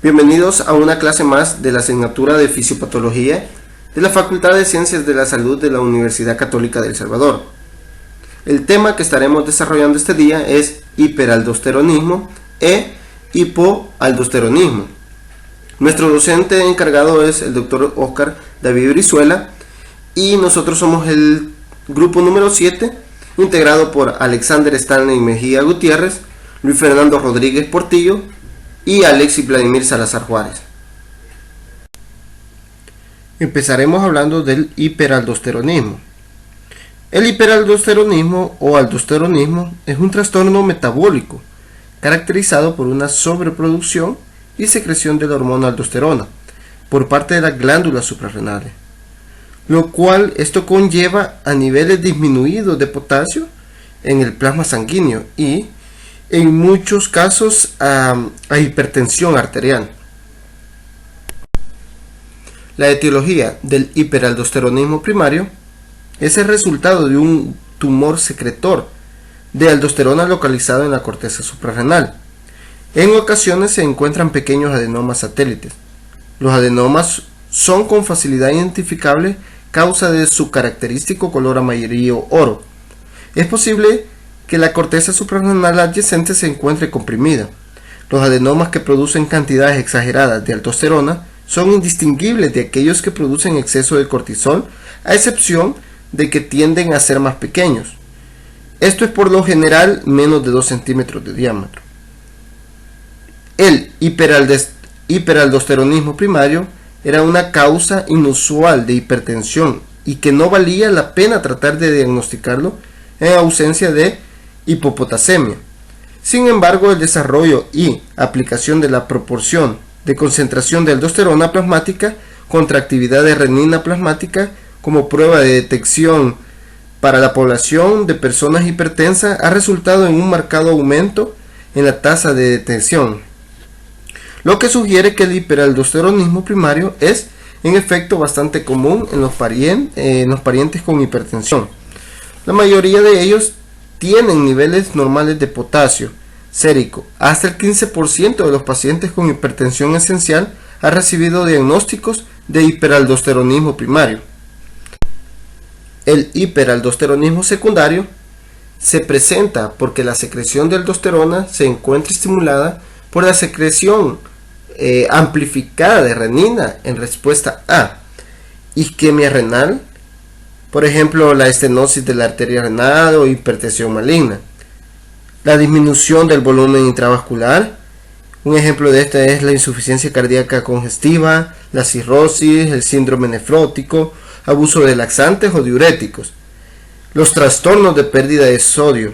Bienvenidos a una clase más de la asignatura de Fisiopatología de la Facultad de Ciencias de la Salud de la Universidad Católica de El Salvador. El tema que estaremos desarrollando este día es hiperaldosteronismo e hipoaldosteronismo. Nuestro docente encargado es el Dr. Oscar David Brizuela y nosotros somos el grupo número 7, integrado por Alexander Stanley Mejía Gutiérrez, Luis Fernando Rodríguez Portillo y Alexis Vladimir Salazar Juárez. Empezaremos hablando del hiperaldosteronismo. El hiperaldosteronismo o aldosteronismo es un trastorno metabólico caracterizado por una sobreproducción y secreción de la hormona aldosterona por parte de las glándulas suprarrenales, lo cual esto conlleva a niveles disminuidos de potasio en el plasma sanguíneo y en muchos casos a hipertensión arterial. La etiología del hiperaldosteronismo primario es el resultado de un tumor secretor de aldosterona localizado en la corteza suprarrenal. En ocasiones se encuentran pequeños adenomas satélites. Los adenomas son con facilidad identificables causa de su característico color amarillo oro. Es posible que la corteza suprarrenal adyacente se encuentre comprimida. Los adenomas que producen cantidades exageradas de aldosterona son indistinguibles de aquellos que producen exceso de cortisol, a excepción de que tienden a ser más pequeños. Esto es por lo general menos de 2 centímetros de diámetro. El hiperaldosteronismo primario era una causa inusual de hipertensión y que no valía la pena tratar de diagnosticarlo en ausencia de hipopotasemia. Sin embargo, el desarrollo y aplicación de la proporción de concentración de aldosterona plasmática contra actividad de renina plasmática como prueba de detección para la población de personas hipertensas ha resultado en un marcado aumento en la tasa de detección, lo que sugiere que el hiperaldosteronismo primario es en efecto bastante común en los parientes con hipertensión. La mayoría de ellos tienen niveles normales de potasio sérico. Hasta el 15% de los pacientes con hipertensión esencial ha recibido diagnósticos de hiperaldosteronismo primario. El hiperaldosteronismo secundario se presenta porque la secreción de aldosterona se encuentra estimulada por la secreción amplificada de renina en respuesta a isquemia renal, por ejemplo la estenosis de la arteria renal o hipertensión maligna, la disminución del volumen intravascular. Un ejemplo de esta es la insuficiencia cardíaca congestiva, la cirrosis, el síndrome nefrótico, abuso de laxantes o diuréticos, los trastornos de pérdida de sodio,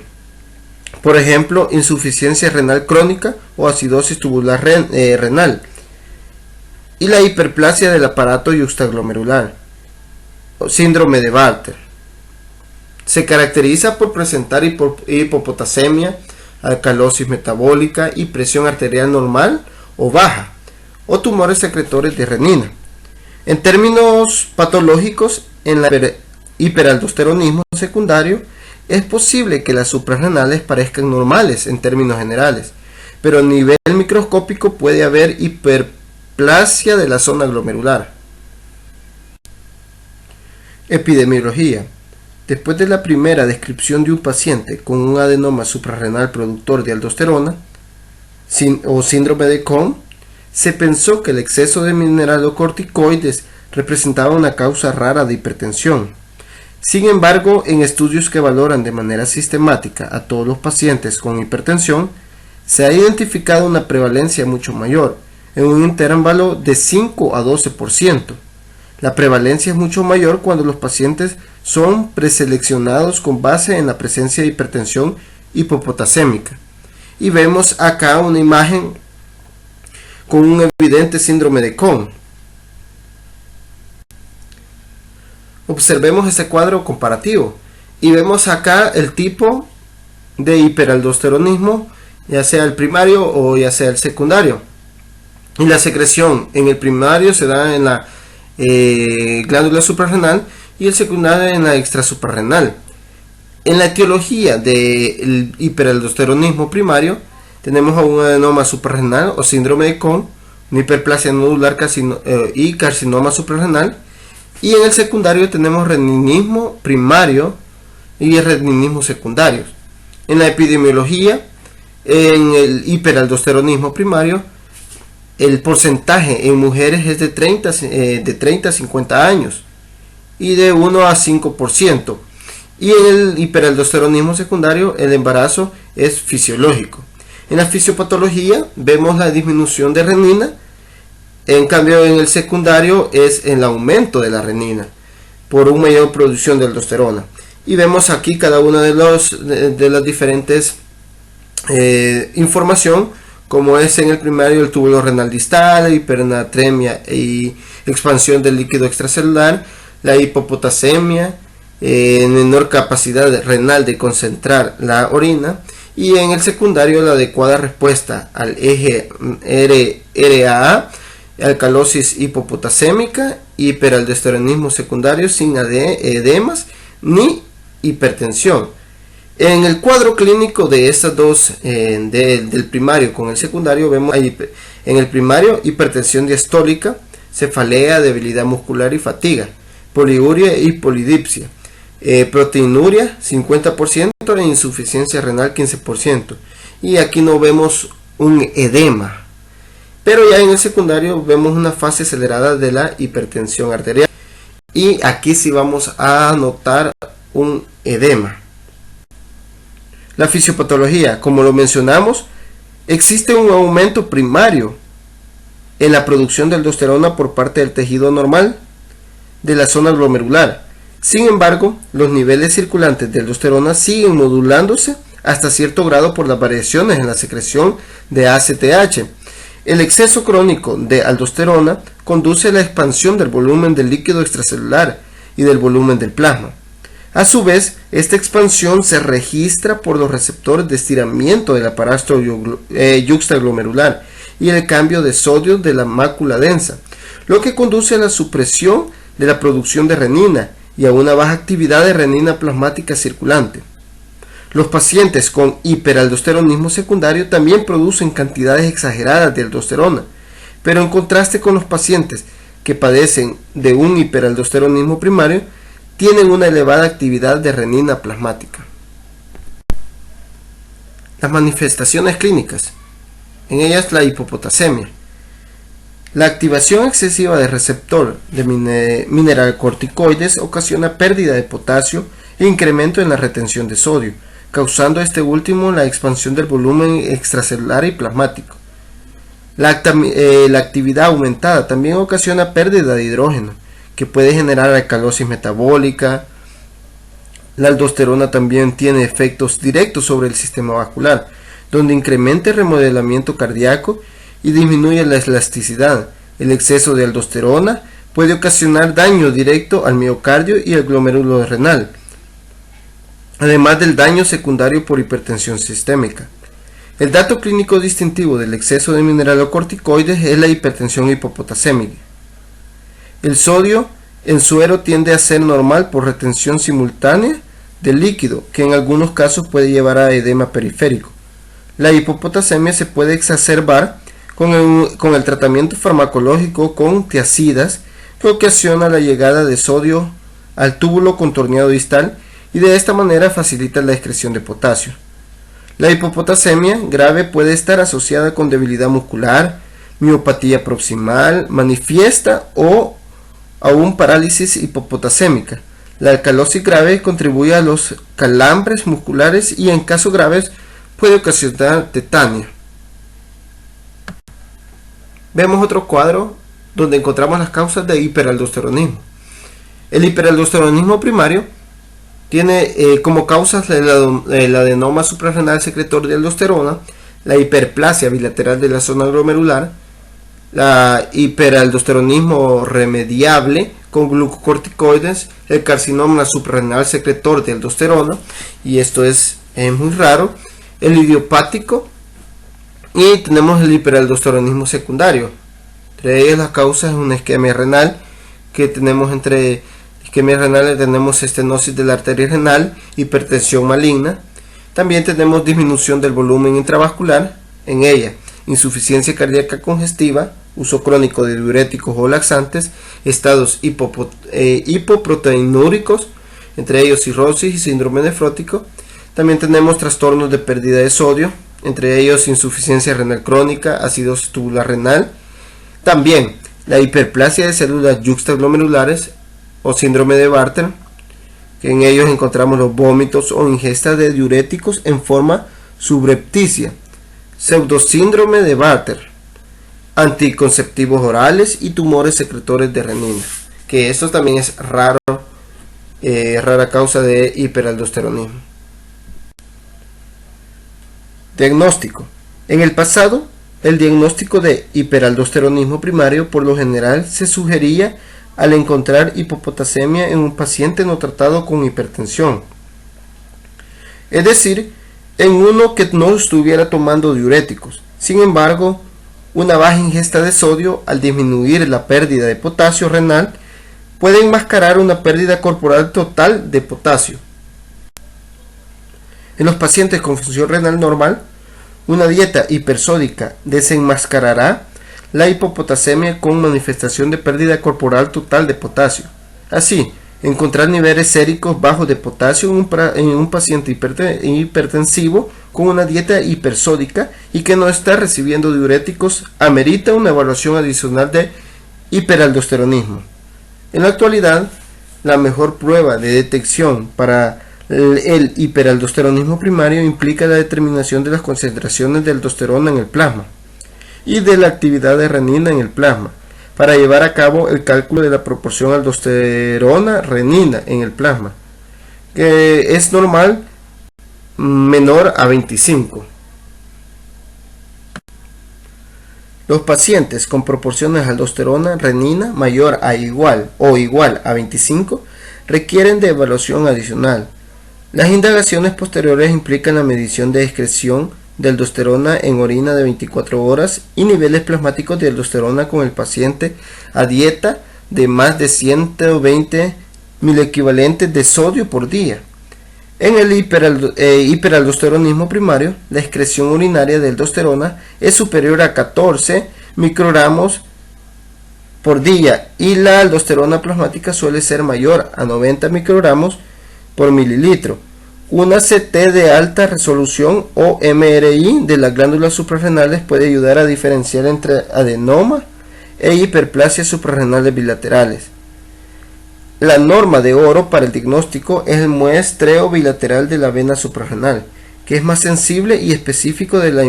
por ejemplo insuficiencia renal crónica o acidosis tubular renal, y la hiperplasia del aparato yuxtaglomerular, o síndrome de Bartter. Se caracteriza por presentar hipopotasemia, alcalosis metabólica y presión arterial normal o baja, o tumores secretores de renina. En términos patológicos, en el hiperaldosteronismo secundario, es posible que las suprarrenales parezcan normales en términos generales, pero a nivel microscópico puede haber hiperplasia de la zona glomerular. Epidemiología. Después de la primera descripción de un paciente con un adenoma suprarrenal productor de aldosterona o síndrome de Cohn, se pensó que el exceso de mineralocorticoides representaba una causa rara de hipertensión. Sin embargo, en estudios que valoran de manera sistemática a todos los pacientes con hipertensión, se ha identificado una prevalencia mucho mayor, en un intervalo de 5 a 12%. La prevalencia es mucho mayor cuando los pacientes son preseleccionados con base en la presencia de hipertensión hipopotasémica. Y vemos acá una imagen con un evidente síndrome de Cohn. Observemos este cuadro comparativo y vemos acá el tipo de hiperaldosteronismo, ya sea el primario o ya sea el secundario. Y la secreción en el primario se da en la glándula suprarrenal y el secundario en la extrasuprarrenal. En la etiología del hiperaldosteronismo primario tenemos a un adenoma suprarrenal o síndrome de Cohn una hiperplasia nodular y carcinoma suprarrenal. Y en el secundario tenemos reninismo primario y reninismo secundario. En la epidemiología, en el hiperaldosteronismo primario, el porcentaje en mujeres es de 30 a 50 años y de 1 a 5%. Y en el hiperaldosteronismo secundario, el embarazo es fisiológico. En la fisiopatología vemos la disminución de renina. En cambio, en el secundario es el aumento de la renina por una mayor producción de aldosterona. Y vemos aquí cada una de las diferentes información, como es en el primario el túbulo renal distal, hipernatremia y expansión del líquido extracelular, la hipopotasemia, menor capacidad renal de concentrar la orina, y en el secundario la adecuada respuesta al eje RAA, alcalosis hipopotasémica, hiperaldosteronismo secundario sin edemas ni hipertensión. En el cuadro clínico de estas dos, del primario con el secundario, vemos en el primario hipertensión diastólica, cefalea, debilidad muscular y fatiga, poliuria y polidipsia, proteinuria 50% e insuficiencia renal 15%. Y aquí no vemos un edema, pero ya en el secundario vemos una fase acelerada de la hipertensión arterial, y aquí sí vamos a notar un edema. La fisiopatología, como lo mencionamos, existe un aumento primario en la producción de aldosterona por parte del tejido normal de la zona glomerular. Sin embargo, los niveles circulantes de aldosterona siguen modulándose hasta cierto grado por las variaciones en la secreción de ACTH. El exceso crónico de aldosterona conduce a la expansión del volumen del líquido extracelular y del volumen del plasma. A su vez, esta expansión se registra por los receptores de estiramiento del aparato yuxtaglomerular y el cambio de sodio de la mácula densa, lo que conduce a la supresión de la producción de renina y a una baja actividad de renina plasmática circulante. Los pacientes con hiperaldosteronismo secundario también producen cantidades exageradas de aldosterona, pero en contraste con los pacientes que padecen de un hiperaldosteronismo primario, tienen una elevada actividad de renina plasmática. Las manifestaciones clínicas, en ellas la hipopotasemia. La activación excesiva del receptor de mineralocorticoides ocasiona pérdida de potasio e incremento en la retención de sodio, causando este último la expansión del volumen extracelular y plasmático. La actividad aumentada también ocasiona pérdida de hidrógeno, que puede generar alcalosis metabólica. La aldosterona también tiene efectos directos sobre el sistema vascular, donde incrementa el remodelamiento cardíaco y disminuye la elasticidad. El exceso de aldosterona puede ocasionar daño directo al miocardio y al glomérulo renal, además del daño secundario por hipertensión sistémica. El dato clínico distintivo del exceso de mineralocorticoides es la hipertensión hipopotasémica. El sodio en suero tiende a ser normal por retención simultánea del líquido, que en algunos casos puede llevar a edema periférico. La hipopotasemia se puede exacerbar con el tratamiento farmacológico con tiazidas, que ocasiona la llegada de sodio al túbulo contorneado distal y de esta manera facilita la excreción de potasio. La hipopotasemia grave puede estar asociada con debilidad muscular, miopatía proximal manifiesta o aún parálisis hipopotasémica. La alcalosis grave contribuye a los calambres musculares y en casos graves puede ocasionar tetania. Vemos otro cuadro donde encontramos las causas de hiperaldosteronismo. El hiperaldosteronismo primario tiene como causas el adenoma suprarrenal secretor de aldosterona, la hiperplasia bilateral de la zona glomerular, la hiperaldosteronismo remediable con glucocorticoides, el carcinoma suprarrenal secretor de aldosterona, y esto es muy raro, el idiopático, y tenemos el hiperaldosteronismo secundario. Entre ellas las causas es una isquemia renal, que tenemos entre isquemia renal tenemos estenosis de la arteria renal, hipertensión maligna. También tenemos disminución del volumen intravascular en ella, insuficiencia cardíaca congestiva uso crónico de diuréticos o laxantes, estados hipoproteinúricos, entre ellos cirrosis y síndrome nefrótico. También tenemos trastornos de pérdida de sodio, entre ellos insuficiencia renal crónica, acidosis tubular renal. También la hiperplasia de células yuxtaglomerulares o síndrome de Bartter, que en ellos encontramos los vómitos o ingesta de diuréticos en forma subrepticia. Pseudosíndrome de Bartter, anticonceptivos orales y tumores secretores de renina, que esto también es rara causa de hiperaldosteronismo. Diagnóstico. En el pasado, el diagnóstico de hiperaldosteronismo primario por lo general se sugería al encontrar hipopotasemia en un paciente no tratado con hipertensión, es decir, en uno que no estuviera tomando diuréticos. Sin embargo, una baja ingesta de sodio al disminuir la pérdida de potasio renal puede enmascarar una pérdida corporal total de potasio. En los pacientes con función renal normal, una dieta hipersódica desenmascarará la hipopotasemia con manifestación de pérdida corporal total de potasio. Así, encontrar niveles séricos bajos de potasio en un paciente hipertensivo con una dieta hipersódica y que no está recibiendo diuréticos amerita una evaluación adicional de hiperaldosteronismo. En la actualidad, la mejor prueba de detección para el hiperaldosteronismo primario implica la determinación de las concentraciones de aldosterona en el plasma y de la actividad de renina en el plasma, para llevar a cabo el cálculo de la proporción aldosterona-renina en el plasma, que es normal menor a 25. Los pacientes con proporciones aldosterona-renina mayor a igual o igual a 25 requieren de evaluación adicional. Las indagaciones posteriores implican la medición de excreción de aldosterona en orina de 24 horas y niveles plasmáticos de aldosterona con el paciente a dieta de más de 120 milequivalentes de sodio por día. En el hiperaldosteronismo primario, la excreción urinaria de aldosterona es superior a 14 microgramos por día y la aldosterona plasmática suele ser mayor a 90 microgramos por mililitro. Una CT de alta resolución o MRI de las glándulas suprarrenales puede ayudar a diferenciar entre adenoma e hiperplasias suprarrenales bilaterales. La norma de oro para el diagnóstico es el muestreo bilateral de la vena suprarrenal, que es más sensible y específico de la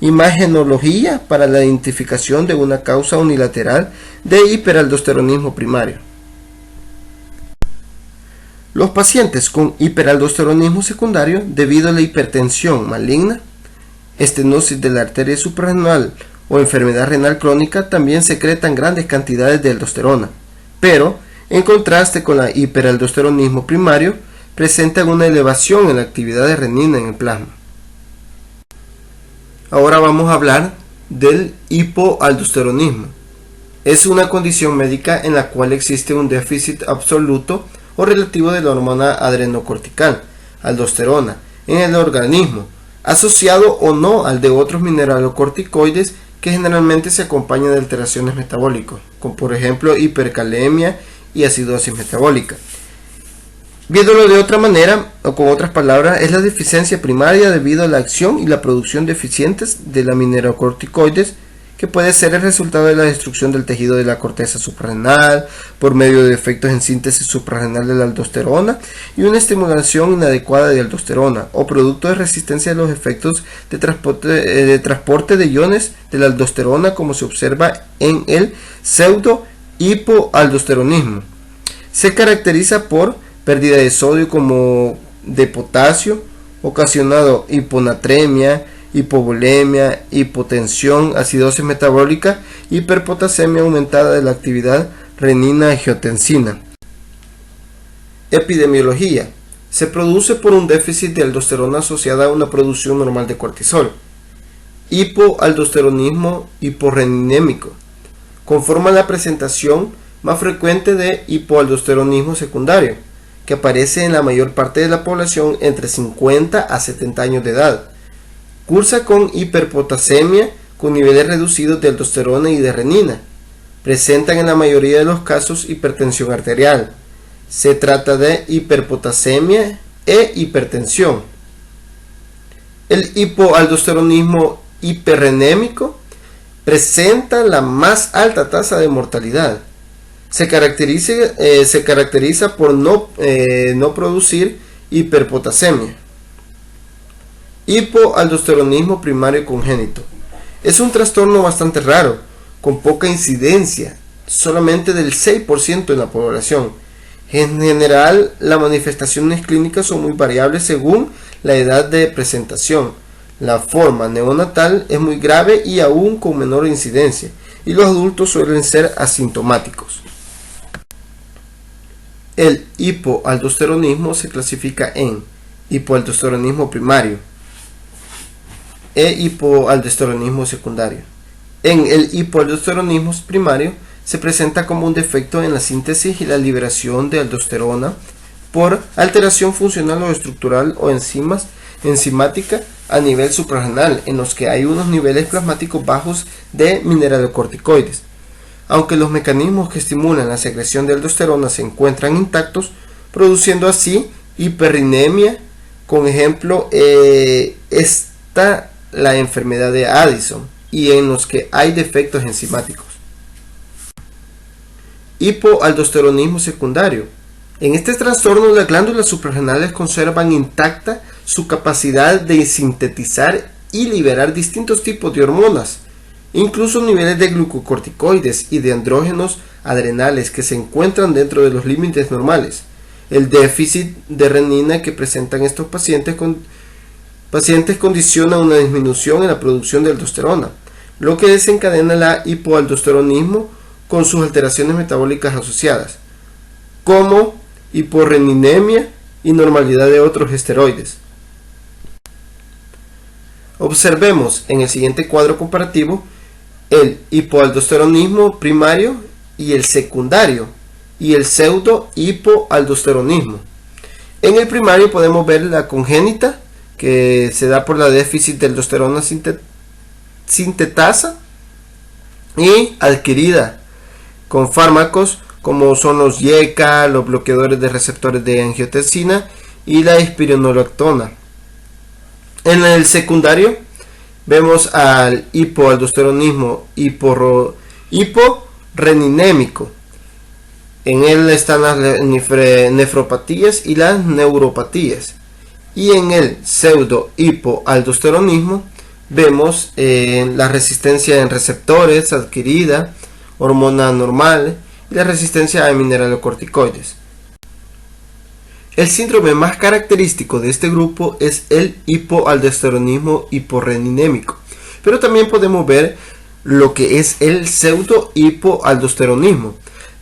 imagenología para la identificación de una causa unilateral de hiperaldosteronismo primario. Los pacientes con hiperaldosteronismo secundario debido a la hipertensión maligna, estenosis de la arteria suprarrenal o enfermedad renal crónica también secretan grandes cantidades de aldosterona, pero en contraste con la hiperaldosteronismo primario presentan una elevación en la actividad de renina en el plasma. Ahora vamos a hablar del hipoaldosteronismo. Es una condición médica en la cual existe un déficit absoluto o relativo de la hormona adrenocortical, aldosterona, en el organismo, asociado o no al de otros mineralocorticoides que generalmente se acompañan de alteraciones metabólicas, como por ejemplo hipercalemia y acidosis metabólica. Viéndolo de otra manera, o con otras palabras, es la deficiencia primaria debido a la acción y la producción deficientes de la mineralocorticoides, que puede ser el resultado de la destrucción del tejido de la corteza suprarrenal por medio de defectos en síntesis suprarrenal de la aldosterona y una estimulación inadecuada de aldosterona o producto de resistencia a los efectos de transporte de iones de la aldosterona, como se observa en el pseudo hipoaldosteronismo. Se caracteriza por pérdida de sodio como de potasio, ocasionado hiponatremia, hipovolemia, hipotensión, acidosis metabólica, hiperpotasemia aumentada de la actividad renina-angiotensina. Epidemiología. Se produce por un déficit de aldosterona asociada a una producción normal de cortisol. Hipoaldosteronismo hiporreninémico. Conforma la presentación más frecuente de hipoaldosteronismo secundario, que aparece en la mayor parte de la población entre 50 a 70 años de edad. Cursa con hiperpotasemia con niveles reducidos de aldosterona y de renina. Presentan en la mayoría de los casos hipertensión arterial. Se trata de hiperpotasemia e hipertensión. El hipoaldosteronismo hiperrenémico presenta la más alta tasa de mortalidad. Se caracteriza por no producir hiperpotasemia. Hipoaldosteronismo primario congénito. Es un trastorno bastante raro, con poca incidencia, solamente del 6% en la población. En general, las manifestaciones clínicas son muy variables según la edad de presentación. La forma neonatal es muy grave y aún con menor incidencia, y los adultos suelen ser asintomáticos. El hipoaldosteronismo se clasifica en hipoaldosteronismo primario e hipoaldosteronismo secundario. En el hipoaldosteronismo primario se presenta como un defecto en la síntesis y la liberación de aldosterona por alteración funcional o estructural o enzimática a nivel suprarrenal, en los que hay unos niveles plasmáticos bajos de mineralocorticoides. Aunque los mecanismos que estimulan la secreción de aldosterona se encuentran intactos, produciendo así hiperrinemia. Con ejemplo está la enfermedad de Addison, y en los que hay defectos enzimáticos. Hipoaldosteronismo secundario. En este trastorno, las glándulas suprarrenales conservan intacta su capacidad de sintetizar y liberar distintos tipos de hormonas, incluso niveles de glucocorticoides y de andrógenos adrenales que se encuentran dentro de los límites normales. El déficit de renina que presentan estos pacientes condiciona una disminución en la producción de aldosterona, lo que desencadena la hipoaldosteronismo con sus alteraciones metabólicas asociadas, como hiporreninemia y normalidad de otros esteroides. Observemos en el siguiente cuadro comparativo el hipoaldosteronismo primario y el secundario y el pseudo hipoaldosteronismo. En el primario podemos ver la congénita, que se da por la déficit de aldosterona sintetasa, y adquirida con fármacos como son los YECA, los bloqueadores de receptores de angiotensina y la espironolactona. En el secundario vemos al hipoaldosteronismo hiporreninémico. En él están las nefropatías y las neuropatías. Y en el pseudo hipoaldosteronismo vemos la resistencia en receptores adquirida, hormona normal y la resistencia a mineralocorticoides. El síndrome más característico de este grupo es el hipoaldosteronismo hiporreninémico, pero también podemos ver lo que es el pseudo hipoaldosteronismo.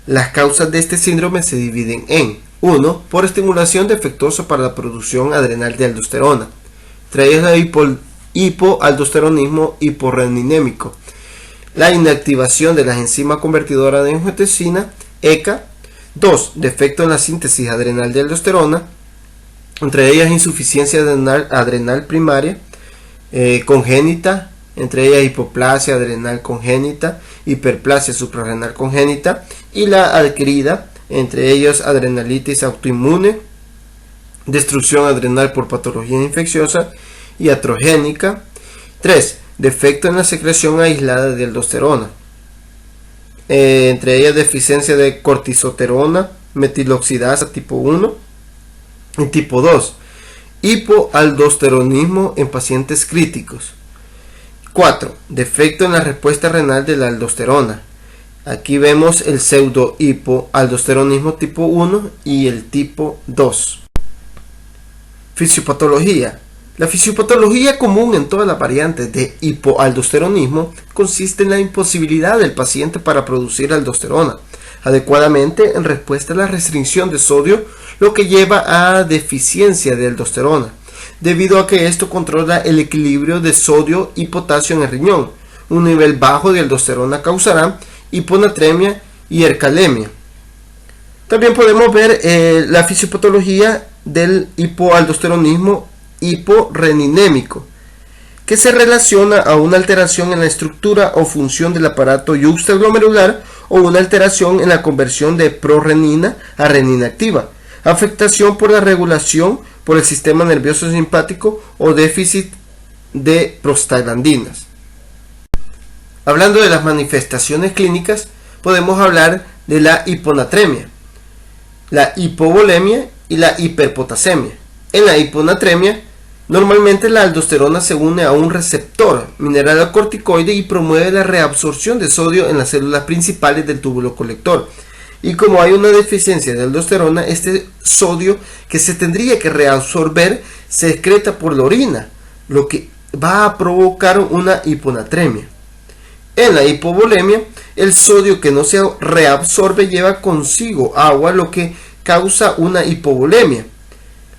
Las causas de este síndrome se dividen en 1. Por estimulación defectuosa para la producción adrenal de aldosterona. 3. El hipoaldosteronismo hiporreninémico. La inactivación de la enzima convertidora de angiotensina, ECA. 2. Defecto en la síntesis adrenal de aldosterona, entre ellas insuficiencia adrenal primaria congénita, entre ellas hipoplasia adrenal congénita, hiperplasia suprarrenal congénita, y la adquirida, entre ellas adrenalitis autoinmune, destrucción adrenal por patología infecciosa y atrogénica. 3. Defecto en la secreción aislada de aldosterona, entre ellas deficiencia de cortisosterona metiloxidasa tipo 1 y tipo 2. Hipoaldosteronismo en pacientes críticos. 4. Defecto en la respuesta renal de la aldosterona. Aquí vemos el pseudo hipoaldosteronismo tipo 1 y el tipo 2. Fisiopatología. La fisiopatología común en todas las variantes de hipoaldosteronismo consiste en la imposibilidad del paciente para producir aldosterona adecuadamente en respuesta a la restricción de sodio, lo que lleva a deficiencia de aldosterona, debido a que esto controla el equilibrio de sodio y potasio en el riñón. Un nivel bajo de aldosterona causará hiponatremia y hipercalemia. También podemos ver la fisiopatología del hipoaldosteronismo hiporreninémico. que se relaciona a una alteración en la estructura o función del aparato yuxtaglomerular o una alteración en la conversión de prorenina a renina activa, afectación por la regulación por el sistema nervioso simpático o déficit de prostaglandinas. Hablando de las manifestaciones clínicas, podemos hablar de la hiponatremia, la hipovolemia y la hiperpotasemia. En la hiponatremia, normalmente la aldosterona se une a un receptor mineralocorticoide y promueve la reabsorción de sodio en las células principales del túbulo colector. Y como hay una deficiencia de aldosterona, este sodio que se tendría que reabsorber se excreta por la orina, lo que va a provocar una hiponatremia. En la hipovolemia, el sodio que no se reabsorbe lleva consigo agua, lo que causa una hipovolemia.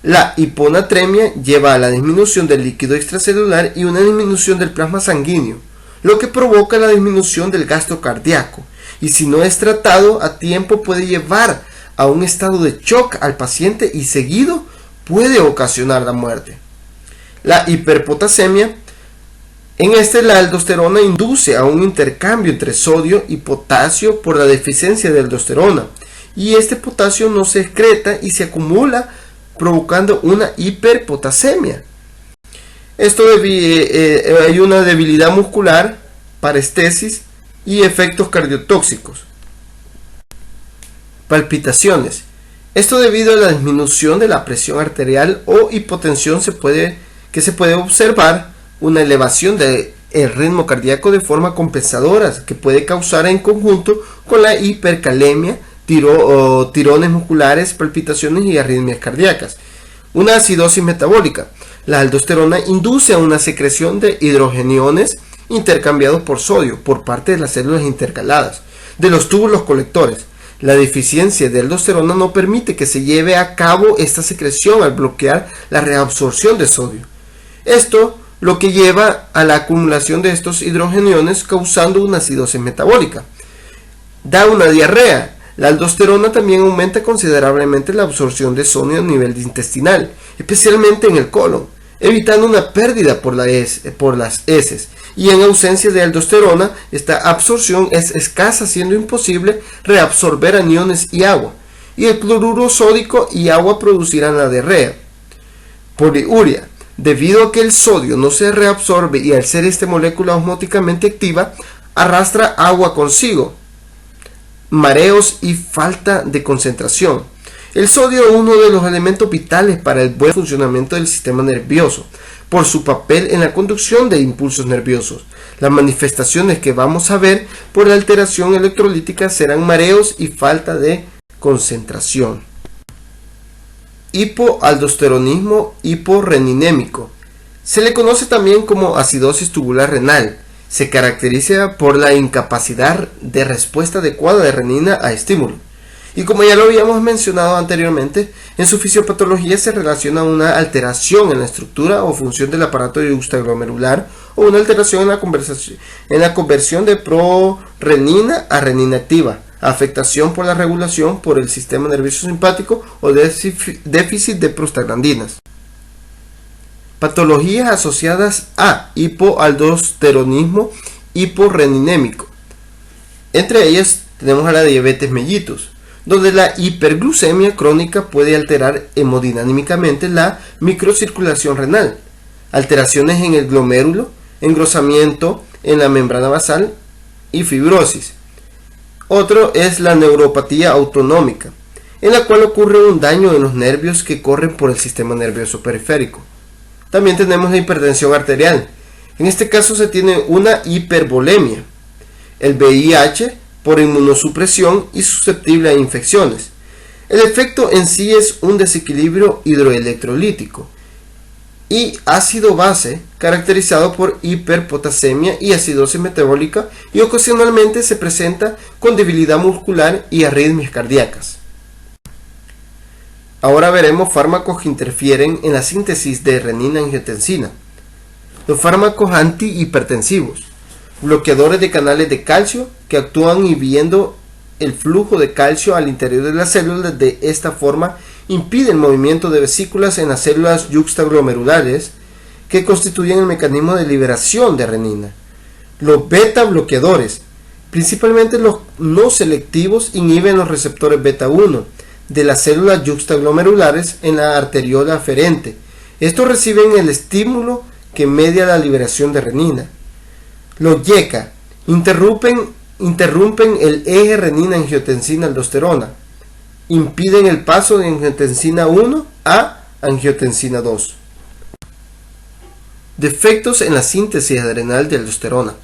La hiponatremia lleva a la disminución del líquido extracelular y una disminución del plasma sanguíneo, lo que provoca la disminución del gasto cardíaco, y si no es tratado a tiempo puede llevar a un estado de shock al paciente y seguido puede ocasionar la muerte. La hiperpotasemia, en la aldosterona induce a un intercambio entre sodio y potasio por la deficiencia de aldosterona, y este potasio no se excreta y se acumula provocando una hiperpotasemia. Hay una debilidad muscular, parestesis y efectos cardiotóxicos. Palpitaciones. Esto debido a la disminución de la presión arterial o hipotensión que se puede observar una elevación del ritmo cardíaco de forma compensadora que puede causar en conjunto con la hipercalemia, tirones musculares, palpitaciones y arritmias cardíacas. Una acidosis metabólica. La aldosterona induce a una secreción de hidrogeniones intercambiados por sodio por parte de las células intercaladas de los túbulos colectores. La deficiencia de aldosterona no permite que se lleve a cabo esta secreción al bloquear la reabsorción de sodio. Esto lo que lleva a la acumulación de estos hidrogeniones causando una acidosis metabólica. Da una diarrea. La aldosterona también aumenta considerablemente la absorción de sodio a nivel intestinal, especialmente en el colon, evitando una pérdida por las heces. Y en ausencia de aldosterona, esta absorción es escasa, siendo imposible reabsorber aniones y agua, y el cloruro sódico y agua producirán la diarrea. Poliuria. Debido a que el sodio no se reabsorbe y al ser esta molécula osmóticamente activa, arrastra agua consigo, mareos y falta de concentración. El sodio es uno de los elementos vitales para el buen funcionamiento del sistema nervioso, por su papel en la conducción de impulsos nerviosos. Las manifestaciones que vamos a ver por la alteración electrolítica serán mareos y falta de concentración. Hipoaldosteronismo hiporreninémico. Se le conoce también como acidosis tubular renal. Se caracteriza por la incapacidad de respuesta adecuada de renina a estímulo. Y como ya lo habíamos mencionado anteriormente, en su fisiopatología se relaciona una alteración en la estructura o función del aparato yuxtaglomerular o una alteración en la conversión de prorenina a renina activa, afectación por la regulación por el sistema nervioso simpático o déficit de prostaglandinas. Patologías asociadas a hipoaldosteronismo hiporreninémico. Entre ellas tenemos a la diabetes mellitus, donde la hiperglucemia crónica puede alterar hemodinámicamente la microcirculación renal, alteraciones en el glomérulo, engrosamiento en la membrana basal y fibrosis. Otro es la neuropatía autonómica, en la cual ocurre un daño en los nervios que corren por el sistema nervioso periférico. También tenemos la hipertensión arterial. En este caso se tiene una hipervolemia. El VIH por inmunosupresión y susceptible a infecciones. El efecto en sí es un desequilibrio hidroelectrolítico y ácido-base caracterizado por hiperpotasemia y acidosis metabólica, y ocasionalmente se presenta con debilidad muscular y arritmias cardíacas. Ahora veremos fármacos que interfieren en la síntesis de renina-angiotensina. Los fármacos antihipertensivos, bloqueadores de canales de calcio que actúan inhibiendo el flujo de calcio al interior de las células. De esta forma impiden el movimiento de vesículas en las células yuxtaglomerulares que constituyen el mecanismo de liberación de renina. Los beta bloqueadores, principalmente los no selectivos, inhiben los receptores beta 1 de las células yuxtaglomerulares en la arteriola aferente. Estos reciben el estímulo que media la liberación de renina. Los YECA interrumpen el eje renina-angiotensina-aldosterona, impiden el paso de angiotensina 1 a angiotensina 2. Defectos en la síntesis adrenal de aldosterona.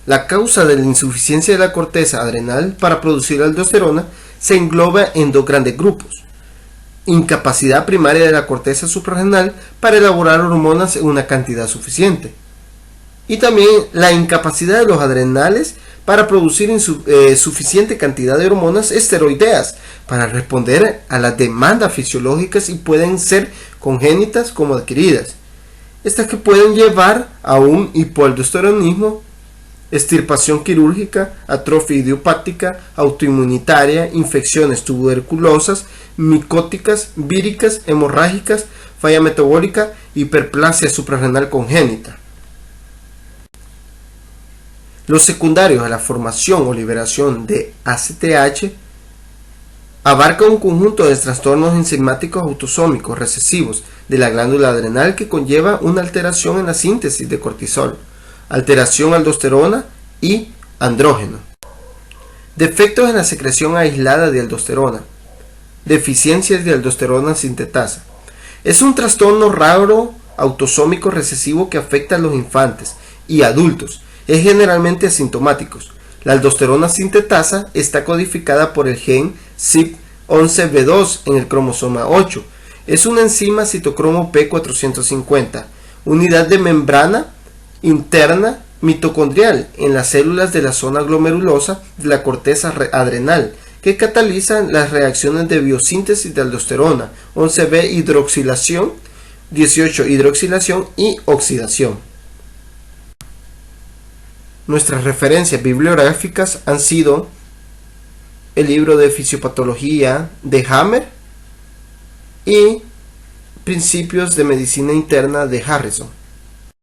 La causa de la insuficiencia de la corteza adrenal para producir aldosterona se engloba en dos grandes grupos: incapacidad primaria de la corteza suprarrenal para elaborar hormonas en una cantidad suficiente, y también la incapacidad de los adrenales para producir suficiente cantidad de hormonas esteroideas para responder a las demandas fisiológicas, y pueden ser congénitas como adquiridas. Estas que pueden llevar a un hipoaldosteronismo, extirpación quirúrgica, atrofia idiopática, autoinmunitaria, infecciones tuberculosas, micóticas, víricas, hemorrágicas, falla metabólica, hiperplasia suprarrenal congénita. Los secundarios a la formación o liberación de ACTH abarcan un conjunto de trastornos enzimáticos autosómicos recesivos de la glándula adrenal que conlleva una alteración en la síntesis de cortisol, alteración aldosterona y andrógeno. Defectos en la secreción aislada de aldosterona. Deficiencias de aldosterona sintetasa. Es un trastorno raro autosómico recesivo que afecta a los infantes y adultos. Es generalmente asintomático. La aldosterona sintetasa está codificada por el gen CYP11B2 en el cromosoma 8. Es una enzima citocromo P450, unidad de membrana interna mitocondrial en las células de la zona glomerulosa de la corteza adrenal, que catalizan las reacciones de biosíntesis de aldosterona, 11B hidroxilación, 18 hidroxilación y oxidación. Nuestras referencias bibliográficas han sido el libro de Fisiopatología de Hammer y Principios de Medicina Interna de Harrison.